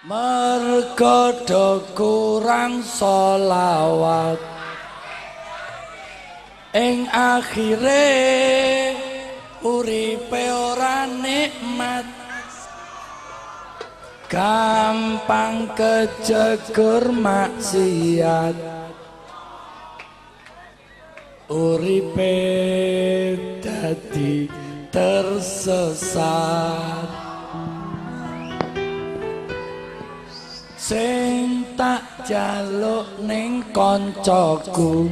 mergo do kurang sholawat ing akhire uripe ora nikmat gampang kejegur maksiat uripe dadi tersesat sing tak jaluk ning koncoku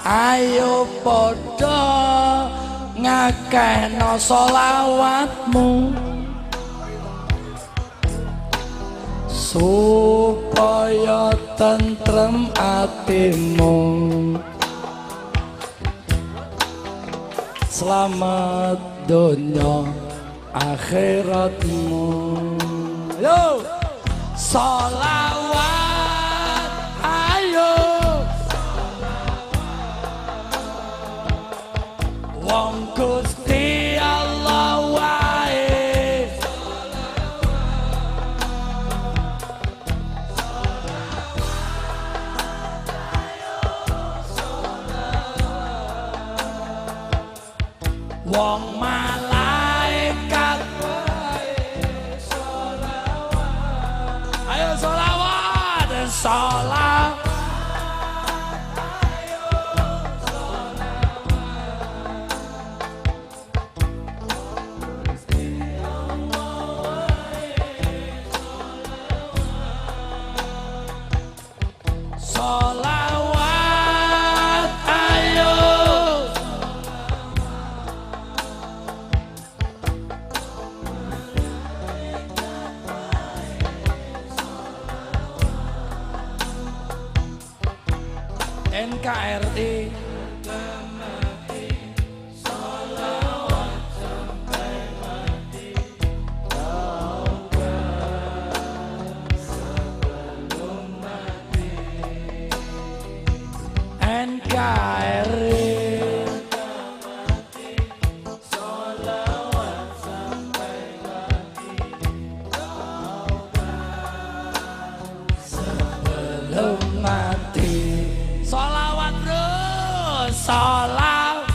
ayo padha ngakehno sholawatmu supaya tentrem atimu selamat dunya akhiratmu. Yo sholawat ayo wong Gusti Allah wae wong malaikat ayo sholawat sholawat sholawat ayo NKRI NKRI sebelum mati sholawat terus sholawat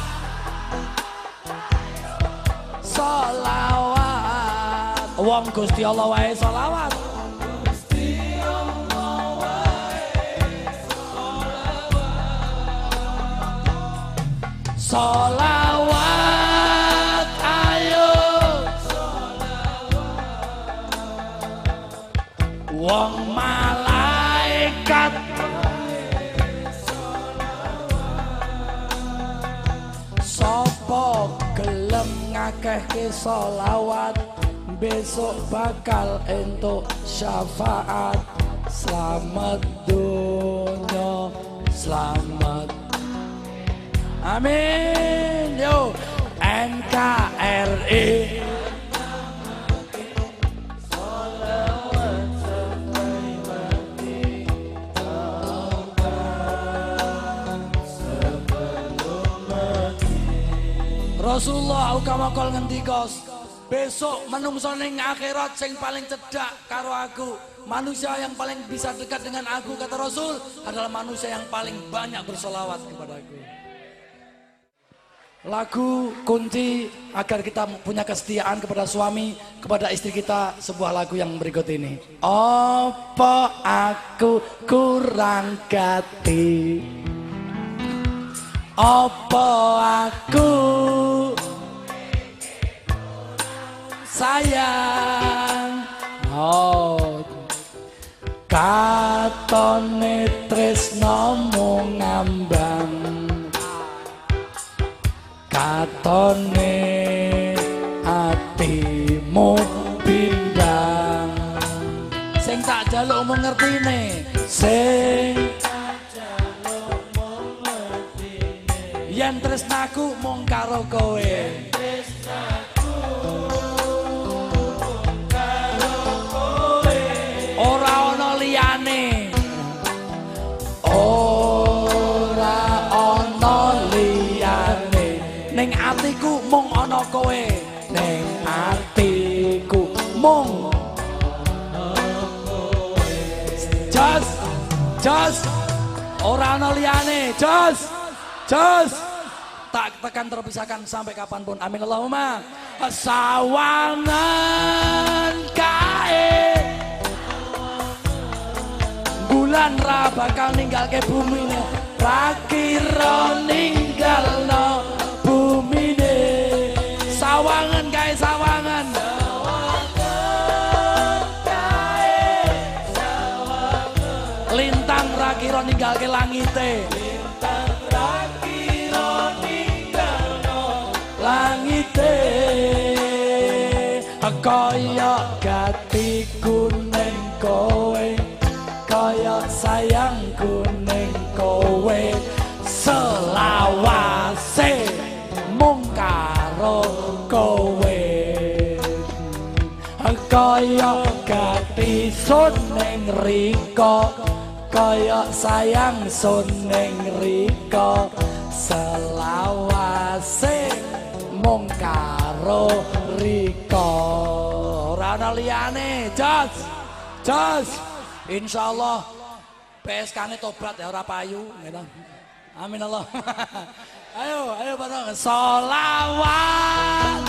wong Gusti Allah wae sholawat sholawat ayo wong malaikat sapa gelem ngakehke sholawat besok bakal entuk syafaat selamat dunya selamat amin yo NKRI Rasulullah ukamakol ngendika besok menungso ning akhirat sing paling cedhak karo aku manusia yang paling bisa dekat dengan aku kata Rasul adalah manusia yang paling banyak bersolawat kepadaku. Lagu kunci agar kita punya kesetiaan kepada suami, kepada istri kita, sebuah lagu yang berikut ini. Apa aku kurang gati? Apa aku sayang? Oh, katone tresno mung ngambang. Katone atimu bindang sing tak jaluk mung ngertine sing tak jaluk mung ngertine yen tresnaku mung karo kowe ora ana liyane ora ana liyane ning atiku mung ana kowe ning atiku mung Jos, ora ana liyane, jos, jos. Tak tekan terpisahkan sampai kapanpun. Amin Allahumma. Sawangan kae bulan ra bakal ninggal ke bumi ne, ra kira ninggal no bumi ne. Sawangan kae sawangan, lintang ra kira ninggal ke langite, langite kaya gatiku ning kowe, kaya sayangku ning kowe, selawase mung karo kowe, kaya gati sun ning riko, kaya sayang sun ning riko, selawase mung karo riko. Ora ana liyane, jos. Jos. Insyaallah PSK-ne tobat ya ora payu gitu. Amin Allah. Ayo bareng sholawat.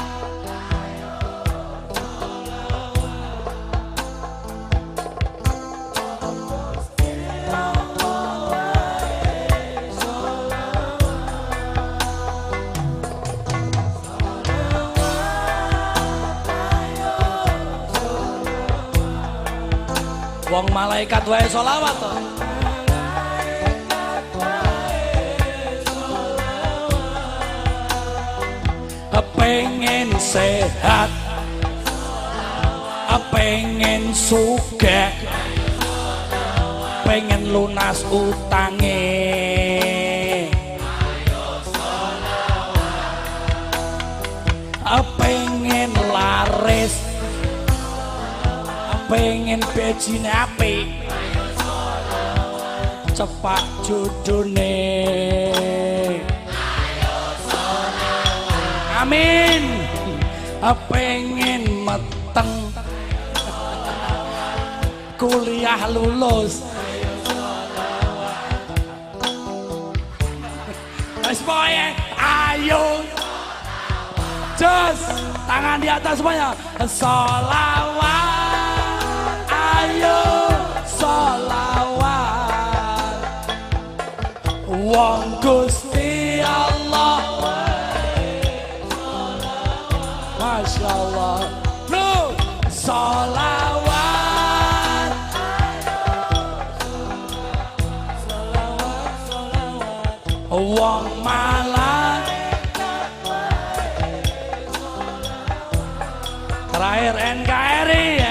Wong malaikat wae sholawat to. Pengen sehat, pengen sugih, pengen lunas utange, pengen laris, pengen bejine apik, cepak judune. Amin. Pengen meteng kuliah lulus. Wes pokoke ayo. Jos, tangan di atas semuanya. Sholawat. Ayo sholawat. Wong Gusti Allah. Masya Allah. No, sholawat. Wong malah. Terakhir NKRI.